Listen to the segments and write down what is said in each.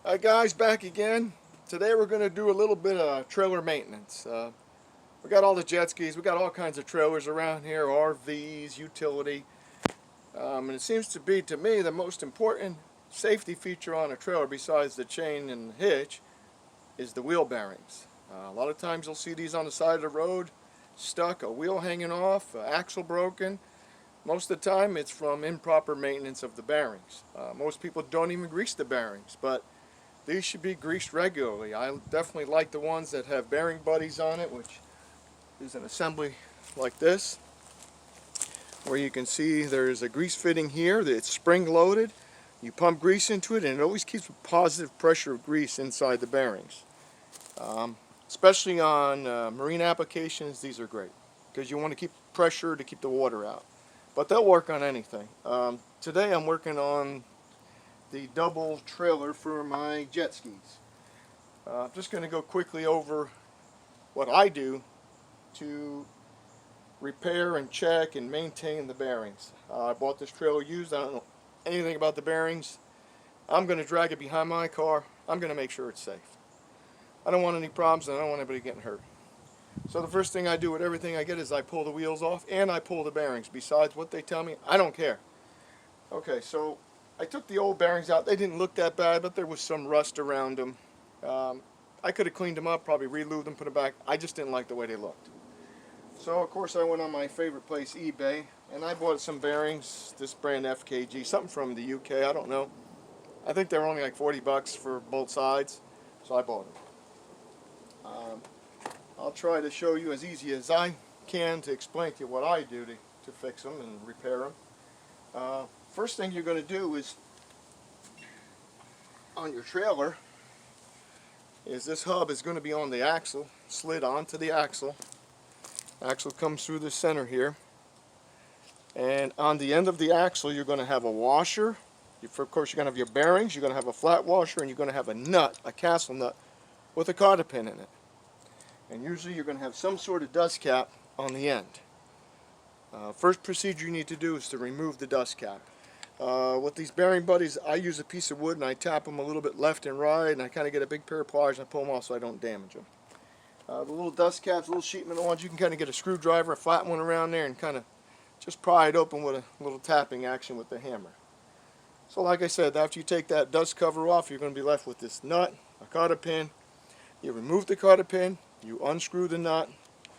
Hi guys, back again. Today we're going to do a little bit of trailer maintenance. We got all the jet skis, we got all kinds of trailers around here, RVs, utility. And it seems to be, to me, the most important safety feature on a trailer besides the chain and the hitch is the wheel bearings. A lot of times you'll see these on the side of the road, stuck, a wheel hanging off, axle broken. Most of the time it's from improper maintenance of the bearings. Most people don't even grease the bearings, but these should be greased regularly. I definitely like the ones that have bearing buddies on it, which is an assembly like this, where you can see there's a grease fitting here that's spring loaded. You pump grease into it and it always keeps a positive pressure of grease inside the bearings. Especially on marine applications, these are great because you want to keep pressure to keep the water out. But they'll work on anything. Today I'm working on the double trailer for my jet skis. I'm just going to go quickly over what I do to repair and check and maintain the bearings. I bought this trailer used. I don't know anything about the bearings. I'm going to drag it behind my car. I'm going to make sure it's safe. I don't want any problems and I don't want anybody getting hurt. So the first thing I do with everything I get is I pull the wheels off and I pull the bearings. Besides what they tell me, I don't care. Okay, so I took the old bearings out. They didn't look that bad, but there was some rust around them. I could have cleaned them up, probably re-lubed them, put them back. I just didn't like the way they looked. So of course I went on my favorite place, eBay, and I bought some bearings, this brand FKG, something from the UK, I don't know. I think they were only like 40 bucks for both sides, so I bought them. I'll try to show you as easy as I can to explain to you what I do to fix them and repair them. First thing you're going to do is, on your trailer, is this hub is going to be on the axle, slid onto the axle. Axle comes through the center here. And on the end of the axle you're going to have a washer. Of course you're going to have your bearings, you're going to have a flat washer, and you're going to have a nut, a castle nut, with a cotter pin in it. And usually you're going to have some sort of dust cap on the end. First procedure you need to do is to remove the dust cap. With these bearing buddies, I use a piece of wood and I tap them a little bit left and right, and I kind of get a big pair of pliers and I pull them off so I don't damage them. The little dust caps, little sheet metal ones, you can kind of get a screwdriver, a flat one around there, and kind of just pry it open with a little tapping action with the hammer. So like I said, after you take that dust cover off, you're going to be left with this nut, a cotter pin. You remove the cotter pin, you unscrew the nut,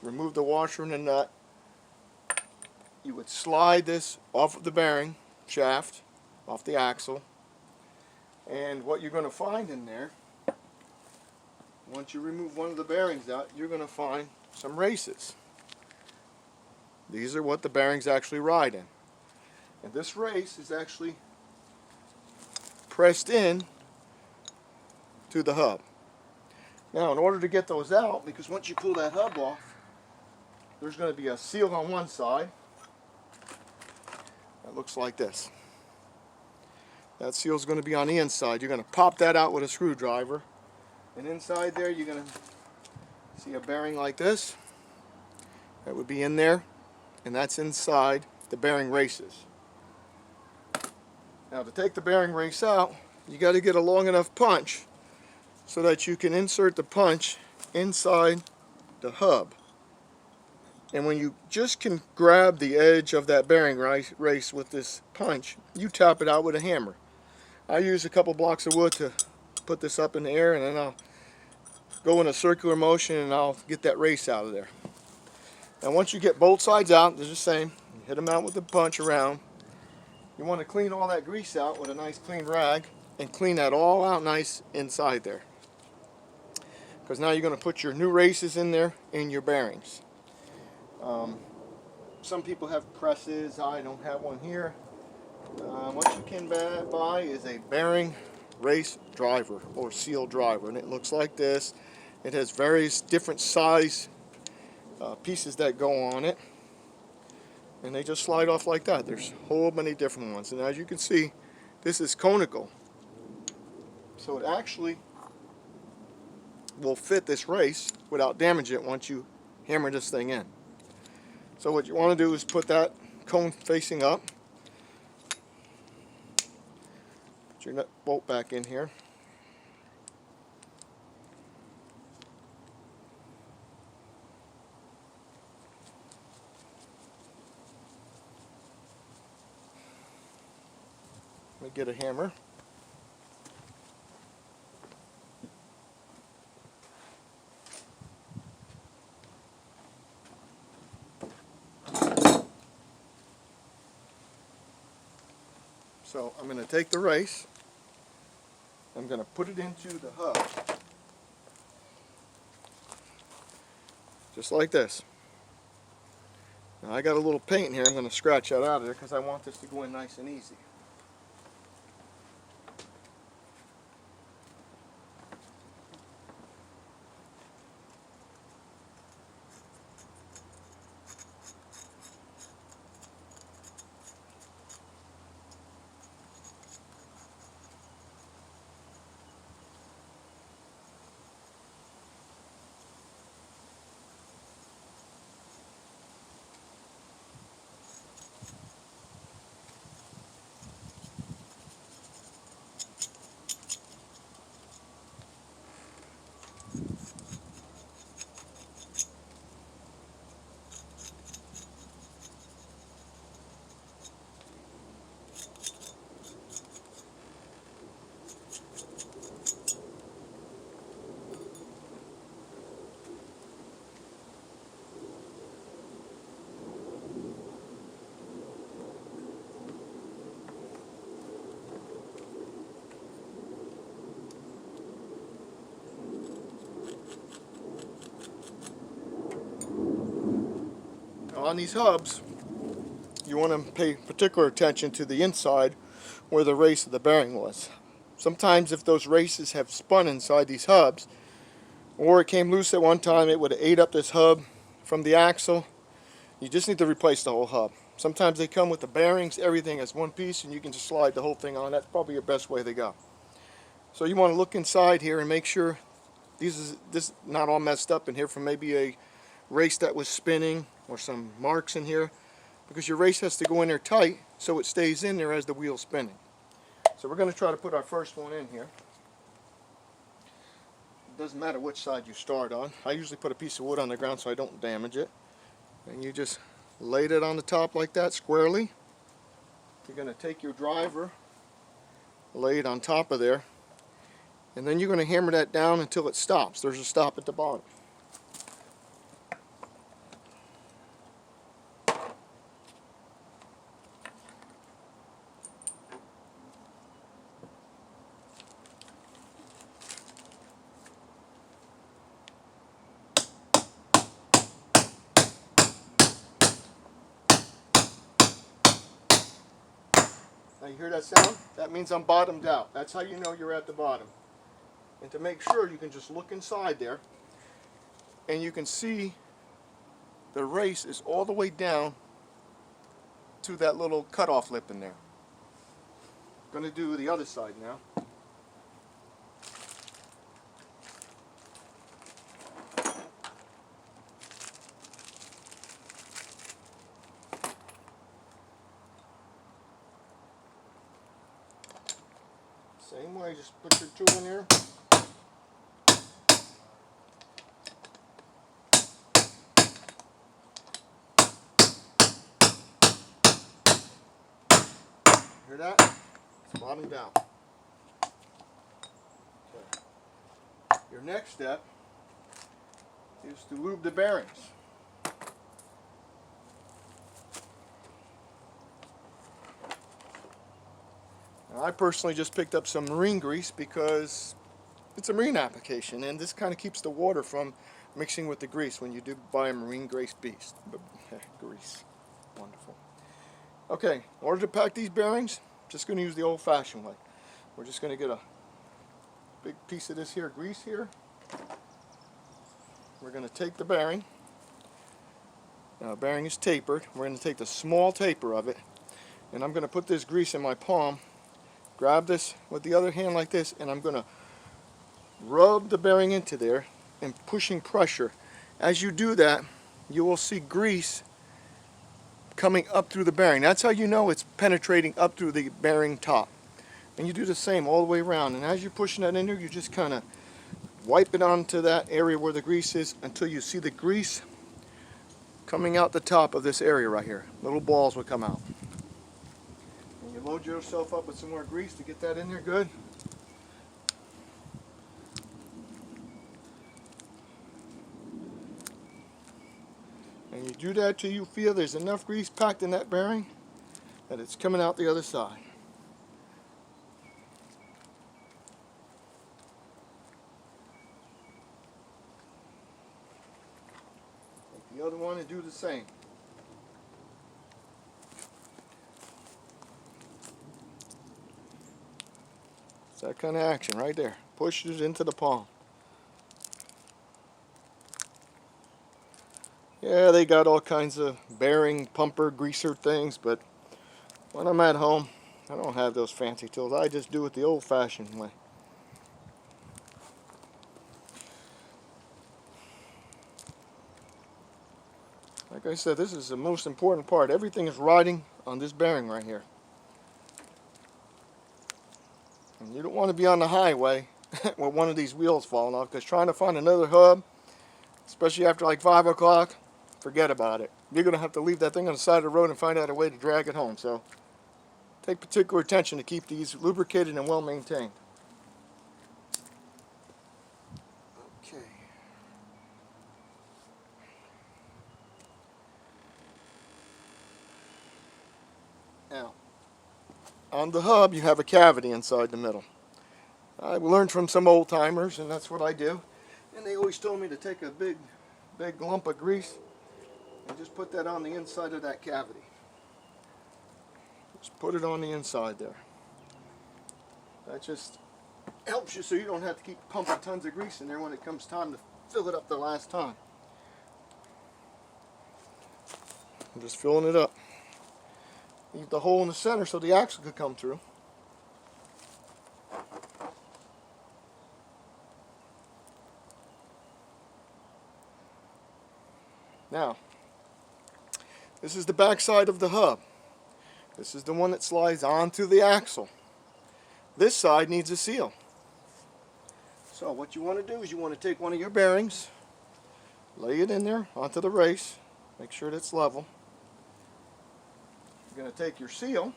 remove the washer and the nut. You would slide this off of the bearing shaft, off the axle, and what you're going to find in there, once you remove one of the bearings out, you're going to find some races. These are what the bearings actually ride in. And this race is actually pressed in to the hub. Now in order to get those out, because once you pull that hub off, there's going to be a seal on one side that looks like this. That seal is going to be on the inside. You're going to pop that out with a screwdriver, and inside there you're going to see a bearing like this that would be in there, and that's inside the bearing races. Now to take the bearing race out, you got to get a long enough punch so that you can insert the punch inside the hub. And when you just can grab the edge of that bearing race with this punch, you tap it out with a hammer. I use a couple blocks of wood to put this up in the air, and then I'll go in a circular motion and I'll get that race out of there. And once you get both sides out, they're the same. You hit them out with the punch around. You want to clean all that grease out with a nice clean rag and clean that all out nice inside there. Because now you're going to put your new races in there and your bearings. Some people have presses. I don't have one here. What you can buy is a bearing race driver or seal driver, and it looks like this. It has various different size pieces that go on it, and they just slide off like that. There's a whole many different ones, and as you can see, this is conical, so it actually will fit this race without damaging it once you hammer this thing in. So what you want to do is put that cone facing up, put your nut bolt back in here, get a hammer. So I'm going to take the race, I'm going to put it into the hub, just like this. Now I got a little paint here, I'm going to scratch that out of there because I want this to go in nice and easy. On these hubs, you want to pay particular attention to the inside where the race of the bearing was. Sometimes if those races have spun inside these hubs, or it came loose at one time, it would have ate up this hub from the axle. You just need to replace the whole hub. Sometimes they come with the bearings, everything as one piece, and you can just slide the whole thing on. That's probably your best way to go. So you want to look inside here and make sure this is not all messed up in here from maybe a race that was spinning or some marks in here, because your race has to go in there tight so it stays in there as the wheel's spinning. So we're going to try to put our first one in here. It doesn't matter which side you start on. I usually put a piece of wood on the ground so I don't damage it. And you just laid it on the top like that squarely. You're going to take your driver, lay it on top of there, and then you're going to hammer that down until it stops. There's a stop at the bottom. Now you hear that sound? That means I'm bottomed out. That's how you know you're at the bottom. And to make sure, you can just look inside there and you can see the race is all the way down to that little cutoff lip in there. I'm going to do the other side now. Same way, just put your tool in here. Hear that? It's bottomed down. Okay. Your next step is to lube the bearings. Now, I personally just picked up some marine grease because it's a marine application, and this kind of keeps the water from mixing with the grease when you do buy a marine grease beast. Grease. Wonderful. Okay, in order to pack these bearings, I'm just going to use the old-fashioned way. We're just going to get a big piece of this here grease here. We're going to take the bearing. Now, the bearing is tapered. We're going to take the small taper of it, and I'm going to put this grease in my palm, grab this with the other hand like this, and I'm going to rub the bearing into there and pushing pressure. As you do that, you will see grease coming up through the bearing. That's how you know it's penetrating up through the bearing top. And you do the same all the way around. And as you're pushing that in there, you just kind of wipe it onto that area where the grease is until you see the grease coming out the top of this area right here. Little balls will come out. And you load yourself up with some more grease to get that in there good. And you do that till you feel there's enough grease packed in that bearing that it's coming out the other side. Take the other one and do the same. It's that kind of action right there. Push it into the palm. Yeah, they got all kinds of bearing, pumper, greaser things, but when I'm at home, I don't have those fancy tools. I just do it the old-fashioned way. Like I said, this is the most important part. Everything is riding on this bearing right here. And you don't want to be on the highway with one of these wheels falling off, because trying to find another hub, especially after like 5 o'clock, forget about it. You're going to have to leave that thing on the side of the road and find out a way to drag it home. So take particular attention to keep these lubricated and well maintained. Okay. Now, on the hub you have a cavity inside the middle. I learned from some old timers, and that's what I do. And they always told me to take a big lump of grease and just put that on the inside of that cavity. Just put it on the inside there. That just helps you so you don't have to keep pumping tons of grease in there when it comes time to fill it up the last time. I'm just filling it up. Leave the hole in the center so the axle could come through. Now, this is the back side of the hub. This is the one that slides onto the axle. This side needs a seal. So what you want to do is you want to take one of your bearings, lay it in there onto the race, make sure that's level. You're going to take your seal,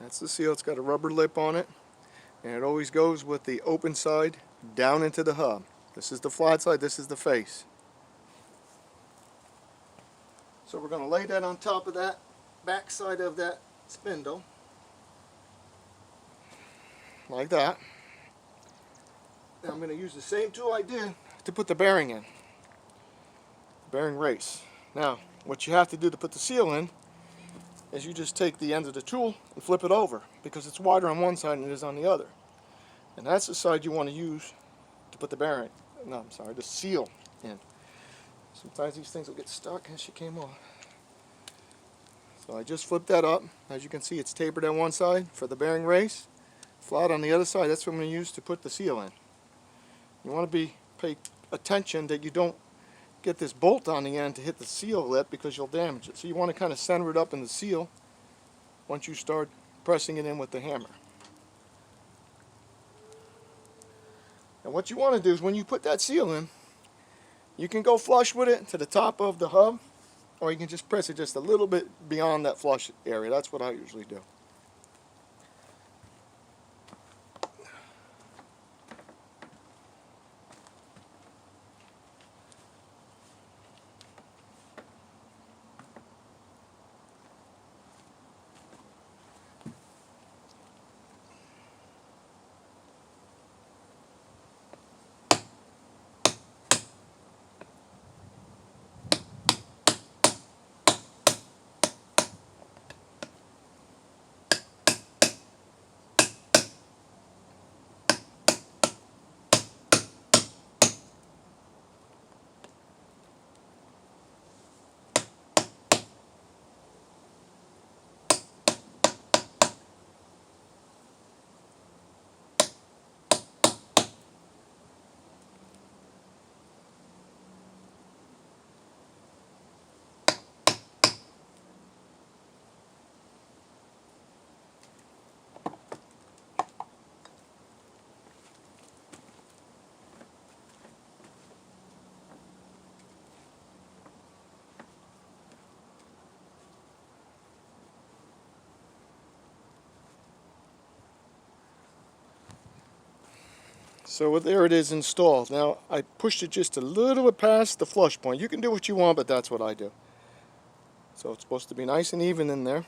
that's the seal. It's got a rubber lip on it, and it always goes with the open side down into the hub. This is the flat side, this is the face. So we're going to lay that on top of that back side of that spindle, like that. Now I'm going to use the same tool I did to put the bearing in, bearing race. Now what you have to do to put the seal in is you just take the end of the tool and flip it over, because it's wider on one side than it is on the other. And that's the side you want to use to put the bearing, the seal in. Sometimes these things will get stuck, and she came off. So I just flipped that up. As you can see, it's tapered on one side for the bearing race, flat on the other side. That's what I'm going to use to put the seal in. You want to pay attention that you don't get this bolt on the end to hit the seal lip, because you'll damage it. So you want to kind of center it up in the seal once you start pressing it in with the hammer. And what you want to do is when you put that seal in, you can go flush with it to the top of the hub, or you can just press it just a little bit beyond that flush area. That's what I usually do. So there it is installed. Now I pushed it just a little bit past the flush point. You can do what you want, but that's what I do. So it's supposed to be nice and even in there.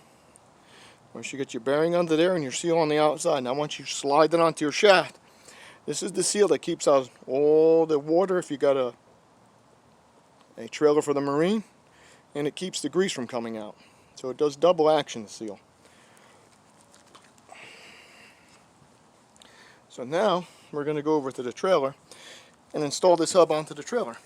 Once you get your bearing under there and your seal on the outside, now once you slide it onto your shaft, this is the seal that keeps out all the water if you got a trailer for the marine, and it keeps the grease from coming out. So it does double action, the seal. So now we're going to go over to the trailer and install this hub onto the trailer.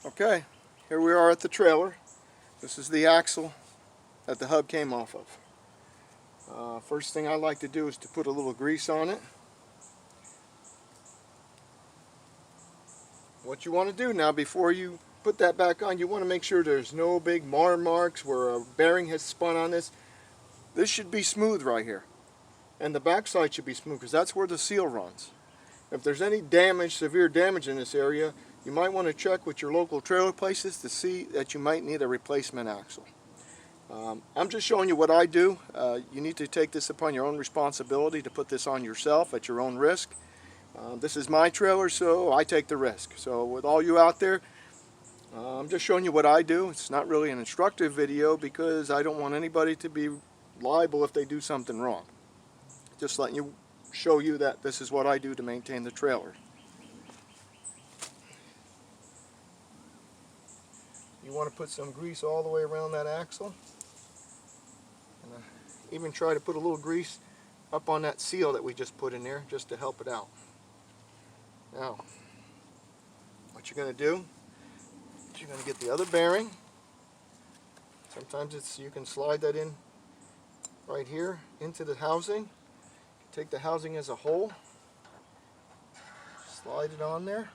Okay, here we are at the trailer. This is the axle that the hub came off of. First thing I like to do is to put a little grease on it. What you want to do now, before you put that back on, you want to make sure there's no big mar marks where a bearing has spun on this. This should be smooth right here, and the backside should be smooth because that's where the seal runs. If there's any damage, severe damage in this area, you might want to check with your local trailer places to see that you might need a replacement axle. I'm just showing you what I do. You need to take this upon your own responsibility to put this on yourself at your own risk. This is my trailer, so I take the risk. So with all you out there, I'm just showing you what I do. It's not really an instructive video because I don't want anybody to be liable if they do something wrong. Just letting you show you that this is what I do to maintain the trailer. You want to put some grease all the way around that axle. And even try to put a little grease up on that seal that we just put in there just to help it out. Now, what you're going to do is you're going to get the other bearing. Sometimes you can slide that in right here into the housing. Take the housing as a whole, slide it on there.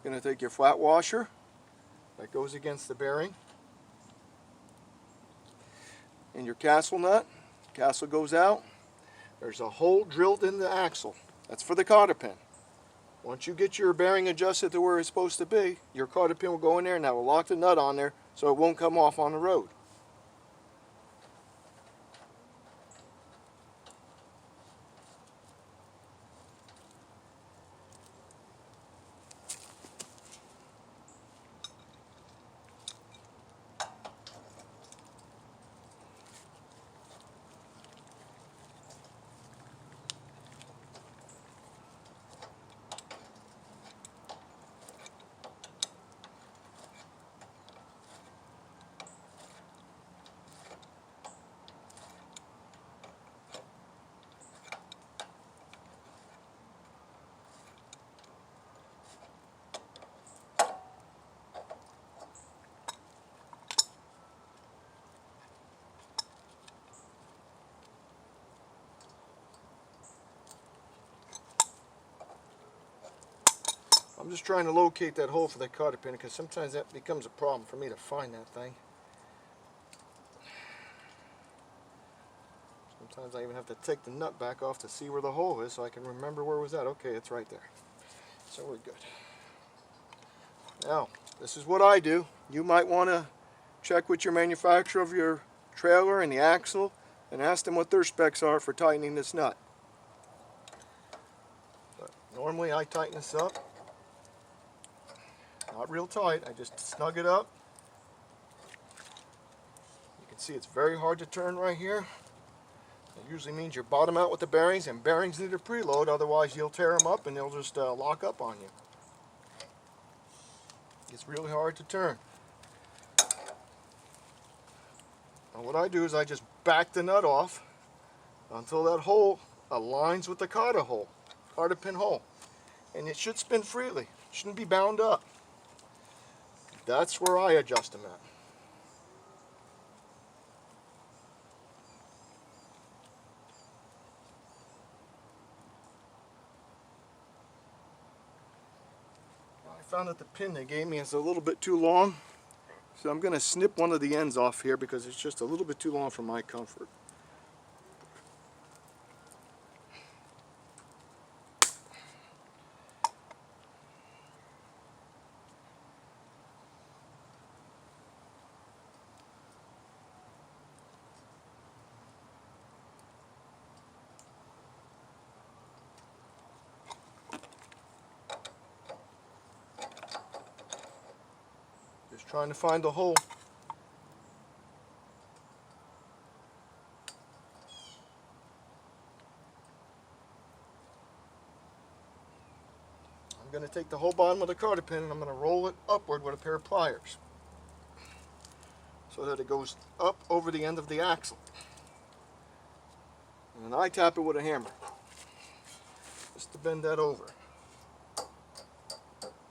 You're going to take your flat washer that goes against the bearing and your castle nut. Castle goes out. There's a hole drilled in the axle. That's for the cotter pin. Once you get your bearing adjusted to where it's supposed to be, your cotter pin will go in there and that will lock the nut on there so it won't come off on the road. I'm just trying to locate that hole for the cotter pin because sometimes that becomes a problem for me to find that thing. Sometimes I even have to take the nut back off to see where the hole is so I can remember where it was at. Okay, it's right there. So we're good. Now, this is what I do. You might want to check with your manufacturer of your trailer and the axle and ask them what their specs are for tightening this nut. But normally I tighten this up. Not real tight, I just snug it up. You can see it's very hard to turn right here. It usually means you're bottom out with the bearings, and bearings need a preload, otherwise you'll tear them up and they'll just lock up on you. It's really hard to turn. Now what I do is I just back the nut off until that hole aligns with the cotter pin hole. And it should spin freely, it shouldn't be bound up. That's where I adjust them at. I found that the pin they gave me is a little bit too long. So I'm going to snip one of the ends off here because it's just a little bit too long for my comfort. Just trying to find a hole. I'm going to take the whole bottom of the cotter pin and I'm going to roll it upward with a pair of pliers so that it goes up over the end of the axle. And then I tap it with a hammer just to bend that over.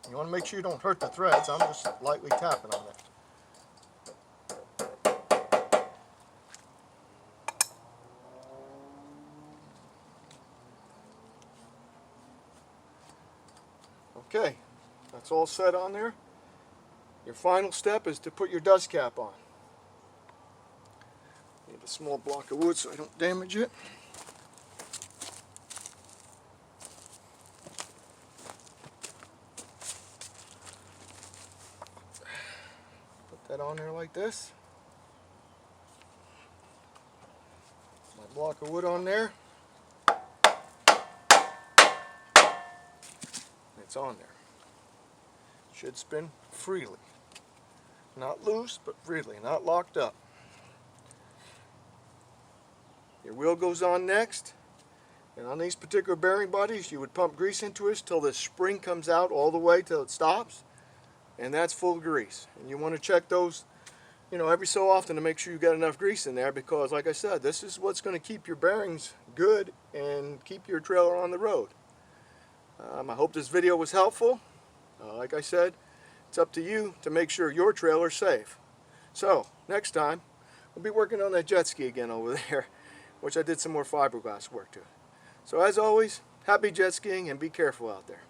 You want to make sure you don't hurt the threads. I'm just lightly tapping on it. Okay, that's all set on there. Your final step is to put your dust cap on. Need a small block of wood so I don't damage it. Put that on there like this. My block of wood on there. It's on there. Should spin freely. Not loose, but freely, not locked up. Your wheel goes on next, and on these particular bearing bodies you would pump grease into it till the spring comes out all the way till it stops, and that's full grease. And you want to check those, you know, every so often to make sure you got enough grease in there, because like I said, this is what's going to keep your bearings good and keep your trailer on the road. I hope this video was helpful. Like I said, it's up to you to make sure your trailer's safe. So, next time, we'll be working on that jet ski again over there, which I did some more fiberglass work to. So as always, happy jet skiing and be careful out there.